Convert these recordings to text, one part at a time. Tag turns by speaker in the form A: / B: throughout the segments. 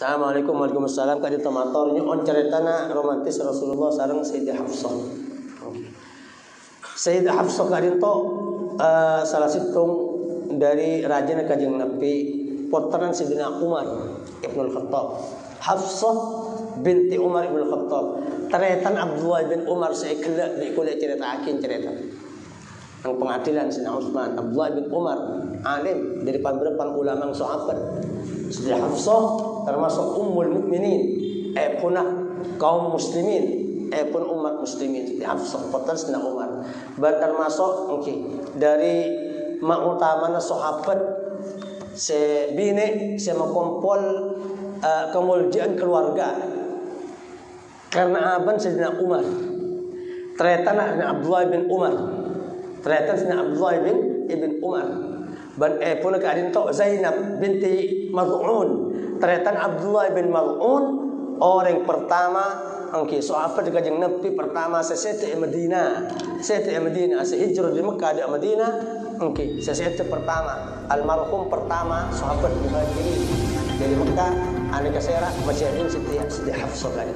A: Assalamualaikum warahmatullahi wabarakatuh. Kadi tomatornya on ceritana romantis Rasulullah sareng Sayyidah Hafsah. Sayyidah Hafsah kadi to salah situng dari rajana Kanjeng Nabi puteran Sayyidina Umar Ibnul Khattab. Hafsah binti Umar Ibnul Khattab. Teretan Abdullah bin Umar seekele di kuliah cerita akin cerita. Yang pengadilan Sayyidina Utsman, Abdullah bin Umar alim dari beberapa ulama sahabat. Sayyidah Hafsah termasuk ummul mukminin, punah kaum muslimin, pun umat muslimin. Sayyidah Hafsah putra Sayyidina Umar. Termasuk dari mautamana sahabat sebine semakumpul kemuliaan keluarga. Karena aban Sayyidina Umar. Ternyata Abdullah bin Umar. Ternyata Sayyidina Abdullah bin Umar. Ban pun keadaan tok Zainab binti Maz'un. Ternyata Abdullah bin Maz'un orang pertama sahabat Kanjeng Nabi pertama sesete Madinah. Sesete Madinah sehijrah di Mekah di Madinah. Sesete pertama almarhum pertama sahabat muhajirin dari Mekah aneka sera Masyirin Siti Hafsah kali.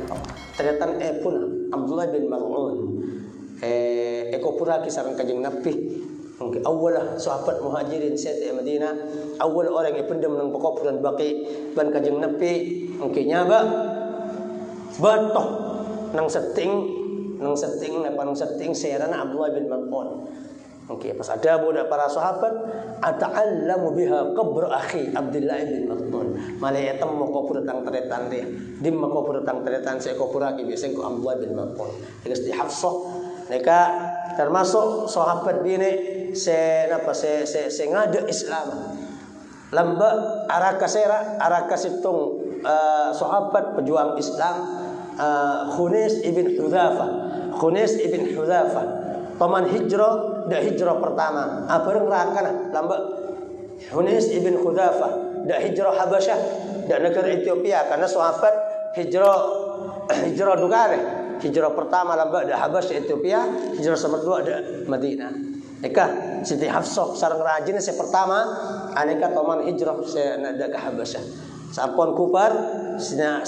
A: Ternyata pun Abdullah bin Maz'un eko pura kisaran Kanjeng Nabi. Awalah sahabat muhajirin sete Madinah, awal orang yang pendem nang pekuburan Baqi ban Kanjeng Nabi nyaba batoh nang setting serana Abdullah bin Maz'un. Pas ada budak para sahabat ata'allamu biha qabr akhi Abdullah bin Maz'un. Malaya temu kubur tang teretan dia. Dim kubur tang teretan se kubur aki biasa ku Abdullah bin Maz'un. Geus di Hafsah neka termasuk sahabat bini se ngada Islam. Lamba araka situng sahabat pejuang Islam Khunis ibn Hudzafa. Paman hijrah pertama. Apa ngerakana lamba Khunis ibn Hudzafa da hijrah Habasyah da negara Ethiopia karena sahabat hijrah dugare. Hijrah pertama lamba da Habasyah Ethiopia, hijrah nomor 2 da Madinah. Eka Siti Hafsah sareng rajin se pertama aneka paman hijrah se nada ke Habasyah. Sampun kupar sina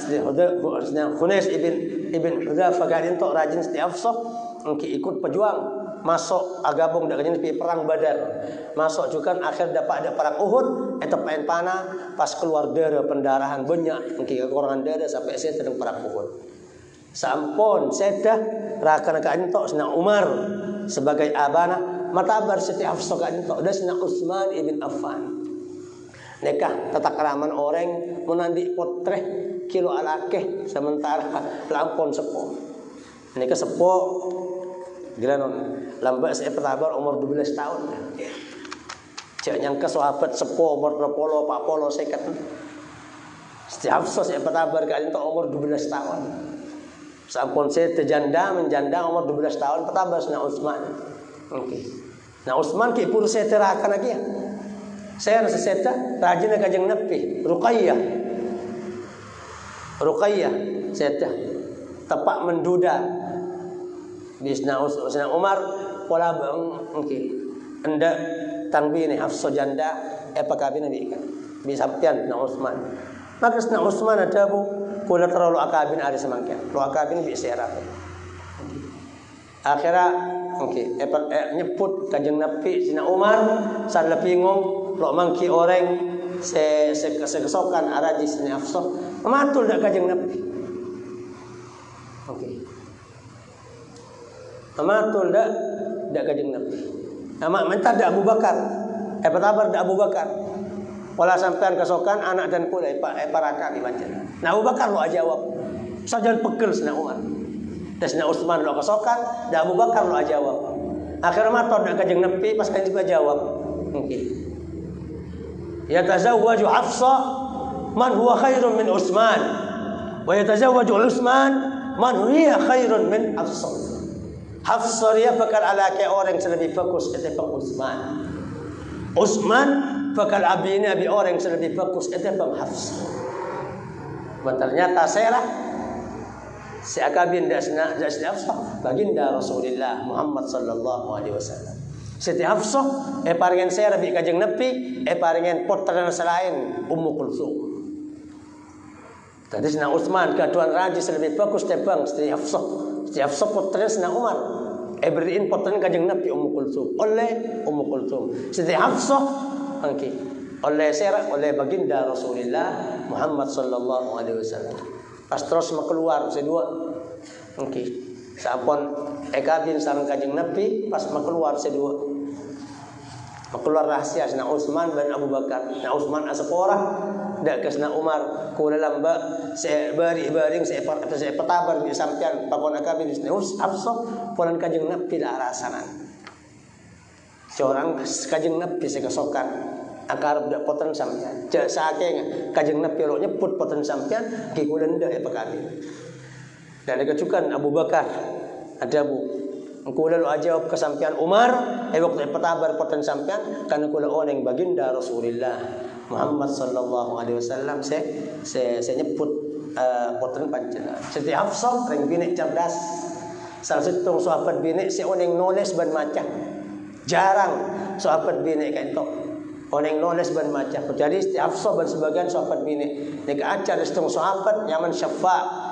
A: Khunis ibn Hudzafa gadin tok rajin Siti Hafsah ikut pejuang masuk agabung dak di perang Badar. Masuk juga akhir dapat ada perang Uhud eta paen panah pas keluar darah pendarahan banyak kekurangan darah sampai saya sedang perang Uhud. Sampun sedah rakana ka entok Sina Umar sebagai abana matabar Siti Hafsah ka entok da Sina Utsman ibn Affan. Nekah tata keraman orang menandi potreh kilo alakeh sementara lampon sepo. Nekah sepo gilanon lambat saya petabar umur 12 tahun. Cek nyangka sahabat sepo umur 20 40 seket. Siti Hafsah saya petabar ka entok umur 12 tahun. Sampun saya menjanda umur 12 tahun pertama Sina Utsman. Nah Utsman ki pur saya terakan lagi ya. Saya rasa seta rajin Kanjeng Nabi Ruqayyah seta tepak menduda di Sina Umar pola anda tangbi ni Hafsah janda pakabina bi sampian Sina Utsman. Maka Sina Utsman ada bu kula terlalu akabin ada semangkin. Lu akabin bi serap. Akhirnya nyebut Kanjeng Nabi Sina Umar san lepingong lo mangki orang se kesokan araji Sina Hafsah matul dak Kanjeng Nabi. Matul dak Kanjeng Nabi. Ama minta dak Abu Bakar. Petabar dak Abu Bakar. Wala sampean kesokan anak dan kula paraka dibaca. Nah Abu Bakar lo jawab. Sajan pegel Sina Umar. Dan Sina Utsman lo kesokan, dan Abu Bakar lo jawab. Akhirnya matur dak Kanjeng Nabi pas kan juga jawab. Ya tazawwaju Hafsah man huwa khairun min Utsman. Wa yatazawwaju Utsman man huwa khairun min Hafsah. Hafsah dia bakal alake orang yang lebih bagus ketimbang Utsman. Utsman bakal abi orang yang lebih bagus ketimbang Hafsah. Ternyata serah si akabin dasna Hafsah baginda Rasulullah Muhammad sallallahu alaihi wasallam. Siti Hafsah paringen serah bi Kanjeng Nabi paringen putra selain Ummu Kulsum. Tadi Sina Utsman kaduan raja lebih bagus tebang Siti Hafsah. Siti Hafsah putranya Sina Umar. Beriin putranya Kanjeng Nabi Ummu Kulsum. Oleh Ummu Kulsum. Siti Hafsah oleh serak oleh baginda Rasulullah Muhammad sallallahu alaihi wasallam. Pas terus keluar sedua. Sampun ekabin sareng Kanjeng Nabi pas keluar sedua. Keluar rahasia Sina Utsman bin Abu Bakar. Sina Utsman asepora dak ke Sina Umar kula lamba saya baring saya petabar di sampean pakon akabin Sina Hafsah polan Kanjeng Nabi dak rasanan. Seorang Kanjeng Nabi sekesokan akar dak poten sampean. Jak saking Kanjeng Nabi lo nyebut poten sampean ki kula ndak ya pakabin. Dan kecukan Abu Bakar ada Bu kula lo ajawab kesampian Umar waktu petabar poten sampean karena kula oneng baginda Rasulullah Muhammad sallallahu alaihi wasallam saya nyebut poten panjenengan. Siti Hafsah ring bini cerdas. Salah satu sahabat bini si oneng nulis ban maca. Jarang sahabat bini kayak itu. Oneng nulis ban maca. Jadi Siti Hafsah ban sebagian sahabat bini nek ajar setengah sahabat nyaman Syafa.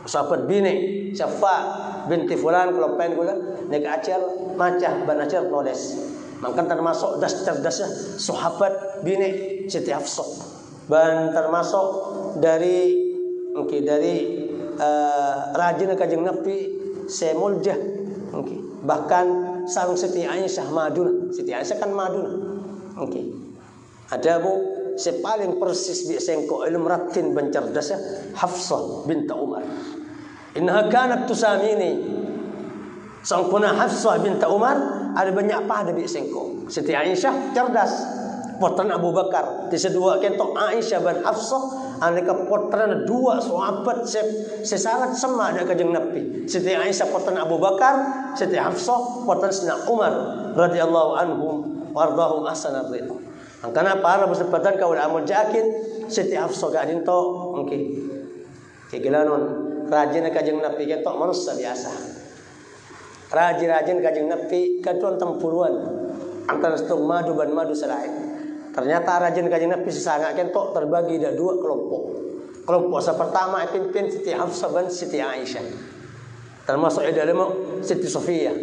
A: Sahabat bini Syafa binti fulan kalau pengen gula nek ajar maca ban ajar nulis. Maka termasuk cerdasnya sahabat bini Siti Hafsah. Dan termasuk dari rajin Kanjeng Nabi semuljah. Bahkan sareng Siti Aisyah madun. Siti Aisyah kan madun. Ada Bu paling persis bi sengko ilmu ratin ban cerdasnya Hafsah binti Umar. Innaha kanat tusamini. Sangkuna Hafsah binti Umar ada banyak pada bi sengko. Siti Aisyah cerdas. Potran Abu Bakar. Disedua kentok Aisyah bin Hafsah. Aneka potran dua sahabat sesangat sama ada Kanjeng Nabi. Siti Aisyah potran Abu Bakar, Siti Hafsah potran Sina Umar radhiyallahu anhum wardahum ahsanar ridha. Angkana para bersebatan kaul amun jakin Siti Hafsah gadin to kegelanon rajin Kanjeng Nabi kentok manusia biasa. Rajin Kanjeng Nabi kaduan tempuruan antara stung madu ban madu selain. Ternyata rajin Kanjeng Nabi sesangak kentok terbagi ada dua kelompok. Kelompok pertama pimpin Siti Hafsah dan Siti Aisyah. Termasuk dalam Siti Sofia.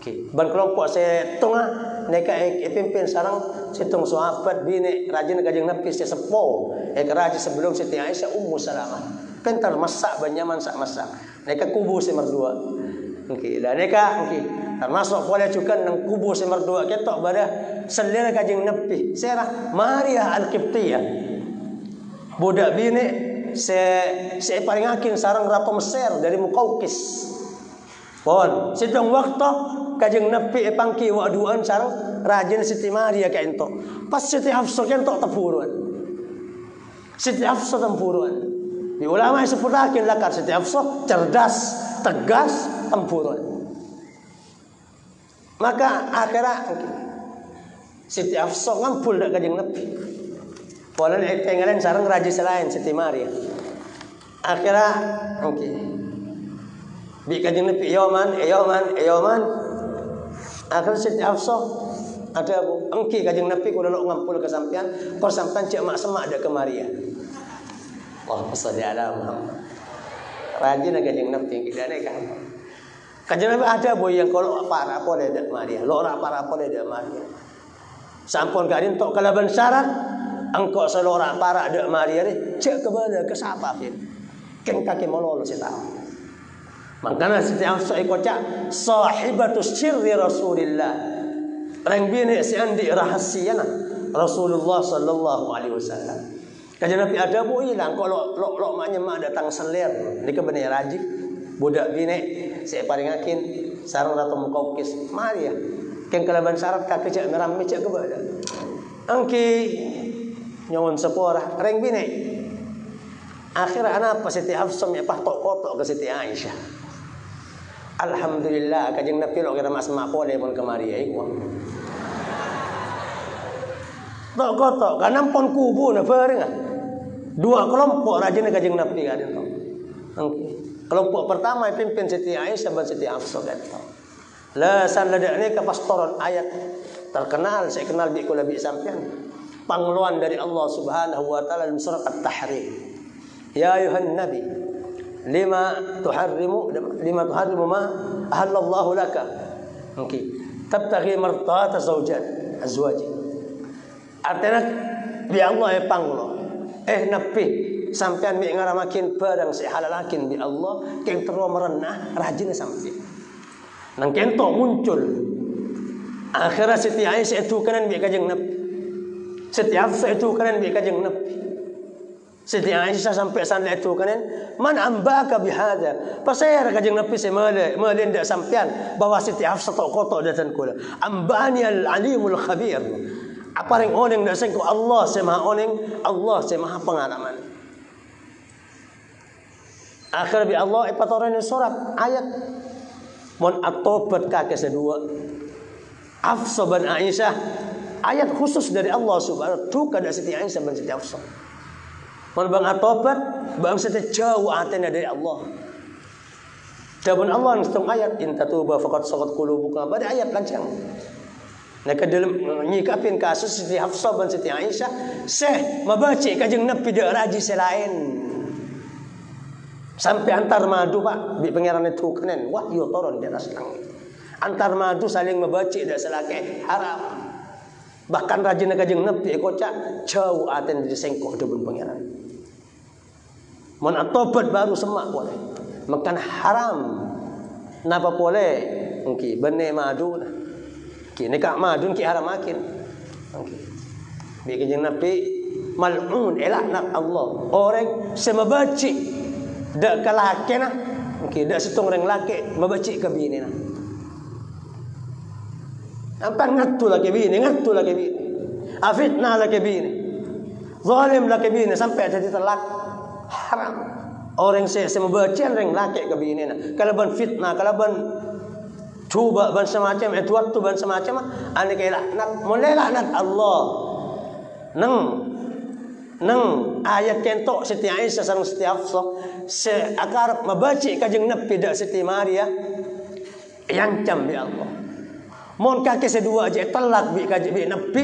A: Ban kelompok setengah neka pimpin sarang situng sahabat bini rajin Kanjeng Nabi sesepo. Rajin sebelum Siti Aisyah Ummu Salamah. Pentar masak banyaman sak masak. Neka kubu semerdua. Dan neka termasuk boleh juga nang kubu semerdua ketok pada selera Kanjeng Nabi. Serah Maria Al-Qibtiyah. Budak bini saya paling akin sarang Ratu Mesir dari Muqawqis. Pon, situng waktu Kanjeng Nabi pangki waduan sarang rajin Siti Maria kayak ento. Pas Siti Hafsah kentok tempuruan. Siti Hafsah tempuruan. Di ulama seputakin lakar Siti Hafsah cerdas, tegas, tempuruan. Maka akhirnya Siti Hafsah ngampul dak Kanjeng Nabi. Polan pengen sareng raja selain Siti Maria. Akhirnya bi Kanjeng Nabi Yoman. Akhirnya Siti Hafsah ada Bu Kanjeng Nabi kudu ngampul ke sampean, kor sampean cek mak semak dak ke Maria. Allahumma shalli ala Muhammad. Rajin Kanjeng Nabi kita ni kan. Kanjeng Nabi ada boy yang kalau para apa dak Maria, lo ora para apa dak Maria. Sampun kadin tok kalaban syarat engkau selora para dak Maria ni cek kepada ke siapa fin. Ken kaki mololo saya tahu. Makanya Siti Hafsah ikocak sahibatus sirri Rasulillah. Rang bini si andi rahasiana Rasulullah sallallahu alaihi wasallam. Kanjeng Nabi ada bu hilang kalau lo maknya mak datang selir ni ke benih rajik budak bini saya paling yakin sarang Ratu Muqawqis Maria ken kalaban syarat kaki cek neram cek ke bada angki nyawan sepora reng bini akhirnya apa Siti Hafsah ya kotok ke Siti Aisyah. Alhamdulillah Kanjeng Nabi lo kira mas mak pole pun ke Maria iku tok kotok karena pon kubu na bareng. Dua kelompok rajin Kanjeng Nabi kan itu. Kelompok pertama pimpin Siti Aisyah dan Siti Hafsah kan. La sanadani ke pastoran ayat terkenal saya kenal bi kula bi sampean. Pangluan dari Allah Subhanahu wa taala dalam surah At-Tahrim. Ya ayuhan nabi, lima tuharrimu ma ahallallahu laka. Okey. Tabtaghi martata azwaji. Artinya bi Allah ya panglo. Nabi sampean mi ngaramakin barang si halalakin bi Allah keng terus merenah rajin sampai. Nang kento muncul akhirat Siti Aisyah itu kanan bi kajeng Nabi. Siti Hafsah itu kanan bi kajeng Nabi. Siti Aisyah sampai sana itu kanan, man ambaka bihada. Pasal kajeng Nabi semale ndak sampean bahwa Siti Hafsah tok kotok datan kula. Ambani al-alimul khabir. Apa ring oneng ndak sengko Allah semaha oneng, Allah semaha pengalaman. Akhir bi Allah ipatoran surat ayat mon at-taubat kake sedua. Hafsah bin Aisyah ayat khusus dari Allah Subhanahu wa taala kada Siti Aisyah bin Siti Hafsah. Mun bang atobat bang sete jauh atena dari Allah. Dabun Allah ngistung ayat in tatuba faqad sagat qulubukum pada ayat lancang. Nah dalam nyikapin kasus Siti Hafsah bin Siti Aisyah, seh mabaca kajeng Nabi dak raji selain. Sampai antar madu Pak, bi pangeran itu kenen wahyu turun di atas langit. Antar madu saling membaca dak selake haram. Bahkan rajin kajeng Nabi kocak jauh aten di sengkok debun pangeran. Mun atobat baru semak boleh. Makan haram. Napa boleh? Engki bene madu. Ki nikah madu ki haram makin. Engki. Bi kajeng Nabi mal'un elaknat Allah. Orang semabaci dak kalakena. Engki dak situng reng laki mabaci ke bini na. Nampak ngatu lagi bini, ngatu lagi bini. Afitnah lagi bini. Zalim lagi bini sampai jadi telak haram. Orang saya membaca reng laki ke bini na. Kalau ban fitnah, kalau ban cuba ban semacam itu waktu ban semacam ane kaya laknat, mulai laknat Allah. Neng ayat kentok Siti Aisyah sareng Siti Hafsah se akar membaca kajeng Nabi dak Siti Maria yancam bi Allah. Mon kaki sedua aja telak bi kaji bi Nabi,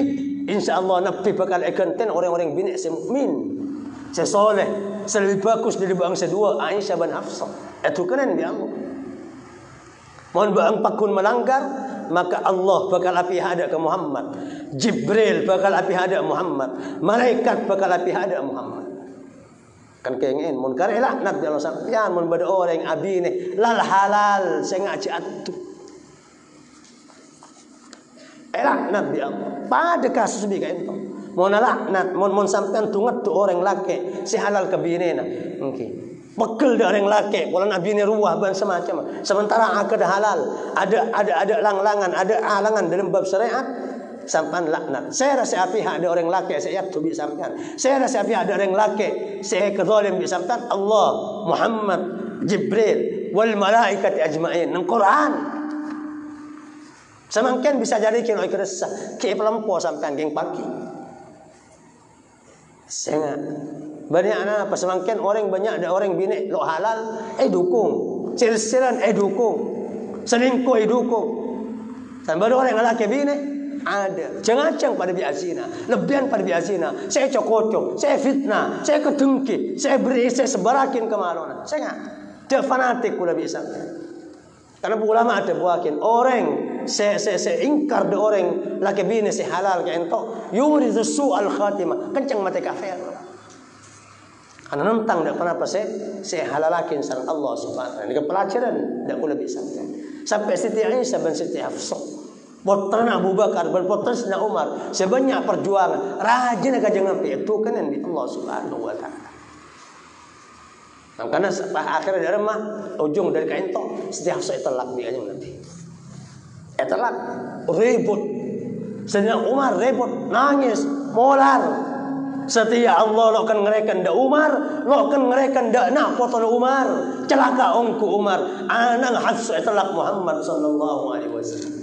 A: insyaallah Nabi bakal ikanten orang-orang bini semukmin, sesoleh, selebih bagus dari bang sedua Aisyah bin Hafsah. Itu kenen bi Allah. Mon bang pakun melanggar, maka Allah bakal api hada ke Muhammad. Jibril bakal api hada Muhammad. Malaikat bakal api hada Muhammad. Kan kengin mon kare laknat bi Allah sampean mon bada orang abine lal halal sing ngaji atuh. Laknat bi Allah. Pada kasus bi kae ento. Mon laknat, mon sampean tunget tu orang laki si halal ke binena. Engki. Pegel dak orang laki, pola nabi ni ruah ban semacam. Sementara akad halal, ada lang-langan, ada alangan dalam bab syariat. Sampan laknat. Saya rasa api ada orang laki saya tu bi sampean. Saya rasa api ada orang laki saya kezalim bi sampean. Allah, Muhammad, Jibril wal malaikat ajmain. Nang Quran. Semangkin bisa jadi kino ikresah ke pelampo sampean geng pagi. Sengat. Banyak anak apa semangkin orang banyak ada orang bini lo halal dukung. Silsilan dukung. Selingkuh dukung. Dan baru orang lelaki bini ada. Jangan-jangan pada biasina, lebihan pada biasina. Saya cokocok, saya fitnah, saya kedengki, saya beri, saya sebarakin kemaluan. Saya enggak. Dia fanatik pula bisa. Karena ulama ada buakin orang se ingkar de orang laki bini si halal ke ento yuridu su'al khatimah kencang mati kafir. Karena nentang dak kenapa se halalakin sareng Allah Subhanahu wa taala. Ini pelajaran dak kula bisa. Sampai Siti Aisyah bin Siti Hafsah, putrana Abu Bakar, putrana Umar, sebanyak perjuangan rajin kajeng Nabi itu kan di Allah Subhanahu wa taala. Karena akhirnya dari mah ujung dari kain tok Siti Hafsah telak di kajeng Nabi. Telak ribut. Sayyidina Umar ribut, nangis, molar. Setia Allah lo kan ngerekan dak Umar, lo kan ngerekan dak nak potol Umar. Celaka ongku Umar, anang Hafsah telak Muhammad sallallahu alaihi wasallam.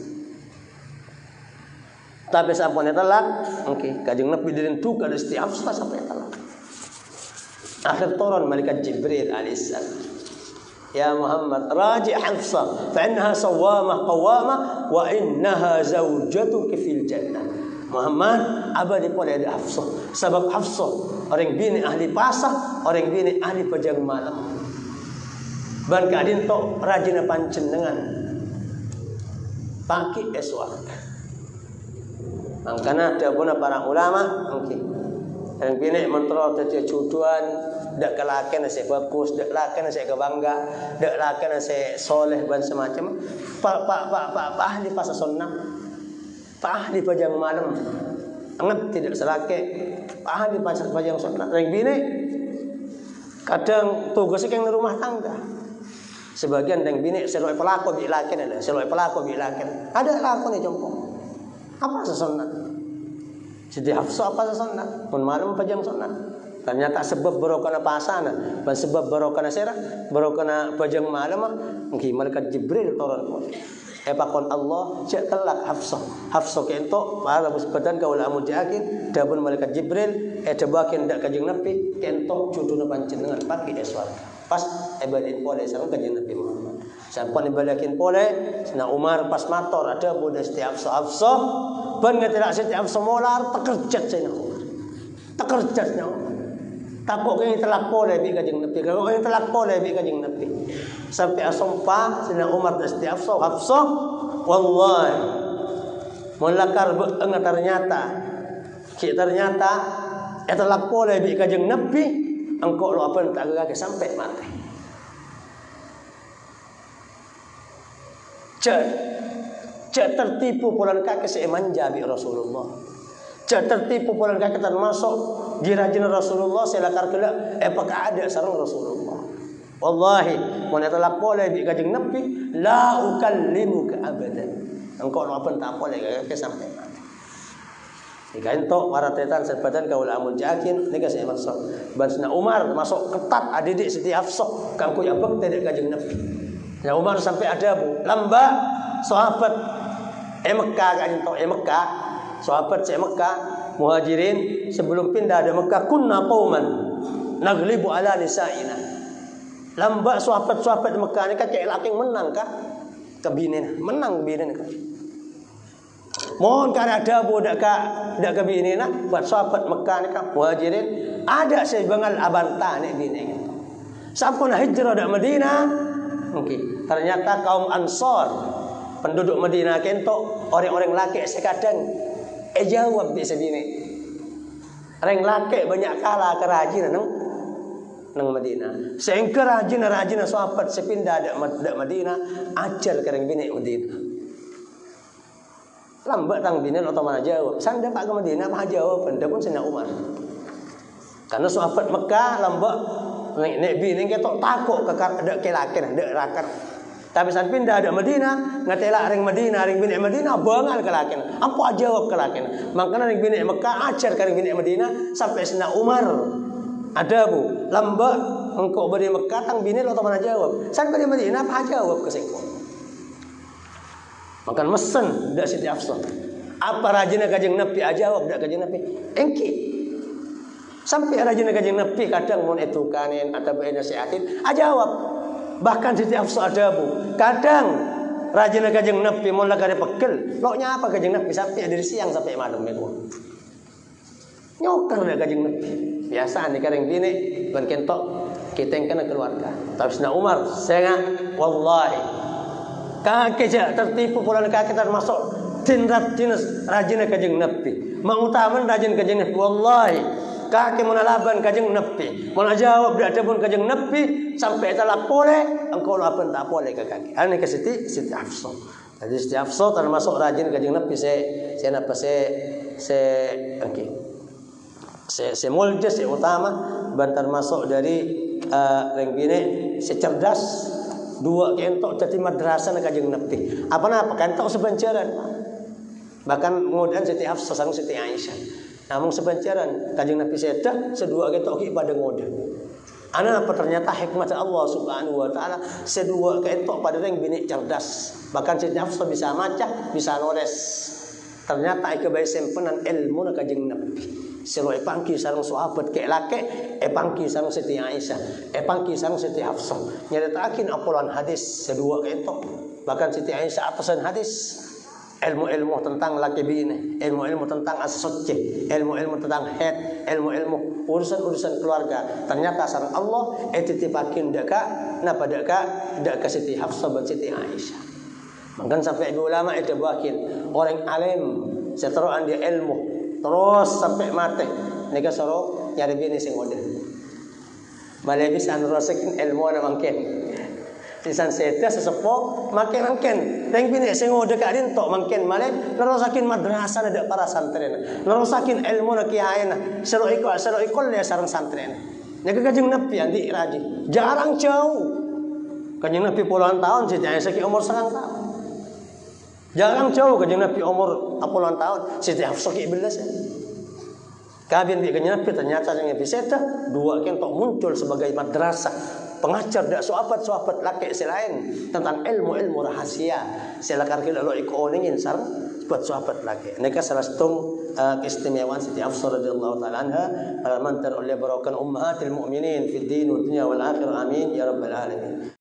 A: Tapi sampun telak, oke, kajeng Nabi direntu kada Siti Hafsah sampai telak. Akhir turun malaikat Jibril alaihissalam. Ya Muhammad, raji Hafsah, fa innaha sawamah qawamah wa innaha zawjatuka fil jannah. Muhammad, abadi pole ada Hafsah. Sebab Hafsah orang bini ahli pasah, orang bini ahli pejang malam. Ban kadin tok rajin panjenengan pagi eswar. Mangkana ada pun para ulama mungkin yang bini mentro tadi juduan dak kelaken nasi bagus, dak laken nasi kebangga, dak laken nasi soleh dan semacam. Pak ahli pasal sunnah, pak ahli pajang malam, angat tidak selake, pak ahli pajang sunnah. Yang bini kadang tugasnya yang rumah tangga. Sebagian yang bini seloi pelaku bilaken ada, seloi pelaku bilaken. Ada laku nih jompo. Apa sesunnah? Siti Hafsah apa sesunnah? Pun malam pajang sunnah. Ternyata sebab barokana pasana, dan sebab barokana serah, barokana pajang malam, mungkin malaikat Jibril turun. Pakon Allah cek telak Hafsah. Hafsah kento para musbadan kaula amun jakin, dabun malaikat Jibril debakin dak kanjeng Nabi kento cuduna panjenengan pagi eswarga. Pas ibadatin pole sareng kanjeng Nabi Muhammad. Sampun ibadatin pole, Sina Umar pas mator ada budak Siti Hafsah, ban ngatela Siti Hafsah molar tekerjat Sina Umar. Tekerjat Sina Umar. Takok kaya telak pole bi kanjeng Nabi. Kalau kaya telak pole bi kanjeng Nabi. Sampai asompa Sina Umar dan Siti Hafsah, wallahi mulakar enggak ternyata telak pole bi kanjeng Nabi. Engkau lo apa tak kagak sampai mati. Cek tertipu pulang kaki semanja bi Rasulullah. Cek tertipu pulang kaki termasuk jirajin Rasulullah selakar kala apakah ada sareng Rasulullah. Wallahi mun talak pole bi kanjeng Nabi la ukallimuka abadan. Engkau lo apa tak boleh kagak sampai mati. Jika entok para tetan sebadan kaula amun jakin nika saya maksud. Bansna Umar masuk ketat adidik Siti Hafsah kangku yabek tidak kanjeng Nabi. Ya Umar sampai ada bu lamba sahabat Mekah kan entok Mekah sahabat Mekah Muhajirin sebelum pindah ada Mekah kunna qauman naglibu ala nisaina. Lamba sahabat Mekah ni kakek laki menang kah? Kebinen menang kebinen kah? Mohon kan ada budak dak kebini nak buat sahabat Mekah ni kan Muhajirin ada sebangal abanta ni bini gitu. Sampun hijrah dak Madinah. Okey, ternyata kaum Ansor penduduk Madinah kentok orang-orang laki sekadang jawab di sebini. Orang laki banyak kala kerajinan nang Madinah. Sehingga rajin sahabat sepindah dak Madinah ajar kereng bini Madinah. Lambat tang binen atau mana jawab. Sanda pak ke Madinah apa jawab benda pun Sina Umar. Karena sahabat Mekah lambat nek binen ketok takut dak kelaken dak rakat. Tapi san pindah dak Madinah ngatela ring Madinah ring binen Madinah bangal kelaken. Apa jawab kelaken. Makanya ring binen Mekah ajar ka ring binen Madinah sampai Sina Umar. Ada bu lambat engkau beri Mekah tang binen atau mana jawab. San beri Madinah apa jawab ke sengko. Makan mesen dak Siti Hafsah. Apa rajinnya kanjeng Nabi jawab dak kanjeng Nabi. Engki. Sampai rajinnya kanjeng Nabi kadang mun etukanin atau nasihatin jawab. Bahkan Siti Hafsah ada bu. Kadang rajinnya kanjeng Nabi mun lagare pegel. Loknya apa kanjeng Nabi sampai dari siang sampai malam itu. Nyoker dak kanjeng Nabi. Biasa nih kareng bini ban kentok kita yang kena keluarga. Tapi Sina Umar saya wallahi kakek tertipu pulang kakek termasuk tinrat dinas rajin kanjeng Nabi. Mengutaman rajin kanjeng Nabi. Wallahi kakek menalaban kanjeng Nabi. Mau jawab dak ada pun kanjeng Nabi sampai talak pole engkau apa tak boleh ke kakek. Ane ke Siti Hafsah. Jadi Siti Hafsah termasuk rajin kanjeng Nabi saya okey. Saya muljas yang utama dan termasuk dari ring bini secerdas. Dua kentok jadi madrasah kanjeng Nabi. Apa kentok sebencaran. Bahkan kemudian Siti Hafsah sang Siti Aisyah. Namun sebencaran kanjeng Nabi sedah sedua kentok pada ngoda. Ana apa ternyata hikmah Allah Subhanahu wa taala sedua kentok pada ring bini cerdas. Bahkan Siti Hafsah bisa maca, bisa nulis. Ternyata iku bae sempenan ilmu kanjeng Nabi. Selo pangki sareng sahabat kek lake pangki sareng Siti Aisyah pangki sareng Siti Hafsah nyaritakeun apulan hadis sedua kentok bahkan Siti Aisyah apasan hadis ilmu-ilmu tentang laki bini, ilmu-ilmu tentang as-suci, ilmu-ilmu tentang head, ilmu-ilmu urusan-urusan keluarga. Ternyata sareng Allah titipakin deka napa deka Siti Hafsah bin Siti Aisyah. Mungkin sampai ibu ulama itu bakin orang alim seteruan dia ilmu terus sampai mati. Nika suruh nyari bini sing model. Malai bisa nerusakin ilmu na mangkin. Sisan seta sesepuh makin mangkin. Teng bini sing ngode ka din tok mangkin malai nerusakin madrasah na para santren. Nerusakin ilmu na kiyaina. Seru ikol ya sareng santren. Nika Kanjeng Nabi anti raji. Jarang jauh. Kanjeng Nabi puluhan tahun sejak seki umur 9 tahun. Jarang jauh Kanjeng Nabi umur puluhan tahun sejak Hafsah ki 11. Kabin di Kanjeng Nabi ternyata yang bisa dua kan tok muncul sebagai madrasah pengajar dak sahabat-sahabat laki selain tentang ilmu-ilmu rahasia. Silakan kita lo ikoningin sareng buat sahabat laki. Nika salah satu keistimewaan Siti Hafsah radhiyallahu taala anha mantar oleh barakan ummahatil mukminin fid din wad dunya wal akhirah amin ya rabbal alamin.